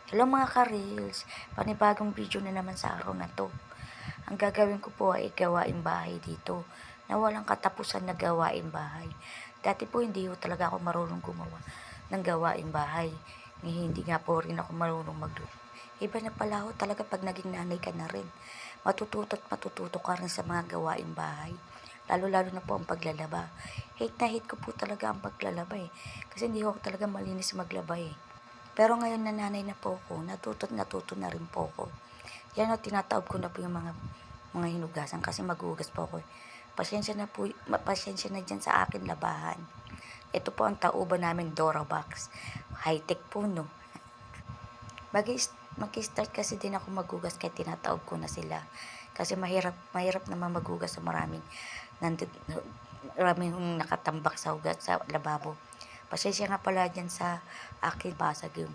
Hello mga ka-reels, panibagong video na naman sa araw na to. Ang gagawin ko po ay gawaing bahay dito, na walang katapusan na gawaing bahay. Dati po hindi ko talaga ako marunong gumawa ng gawaing bahay. Hindi nga po rin ako marunong magluto. Iba na pala ako talaga pag naging nanay ka na rin. Matututo at matututo ka rin sa mga gawaing bahay. Lalo-lalo na po ang paglalaba. Hate na hate ko po talaga ang paglalaba eh. Kasi hindi ko talaga malinis maglaba eh. Pero ngayon na nanay na po ako, natuto na rin po ako. Yan o, tinataob ko na po yung mga hinugasan kasi maghugas po ako. Pasensya na dyan sa akin labahan. Ito po ang tauban namin Dora Box. High-tech po no. Mag-start kasi din ako maghugas kaya tinataob ko na sila. Kasi mahirap naman maghugas sa maraming nakatambak sa hugas sa lababo. Pasensya nga pala dyan sa akin basag yung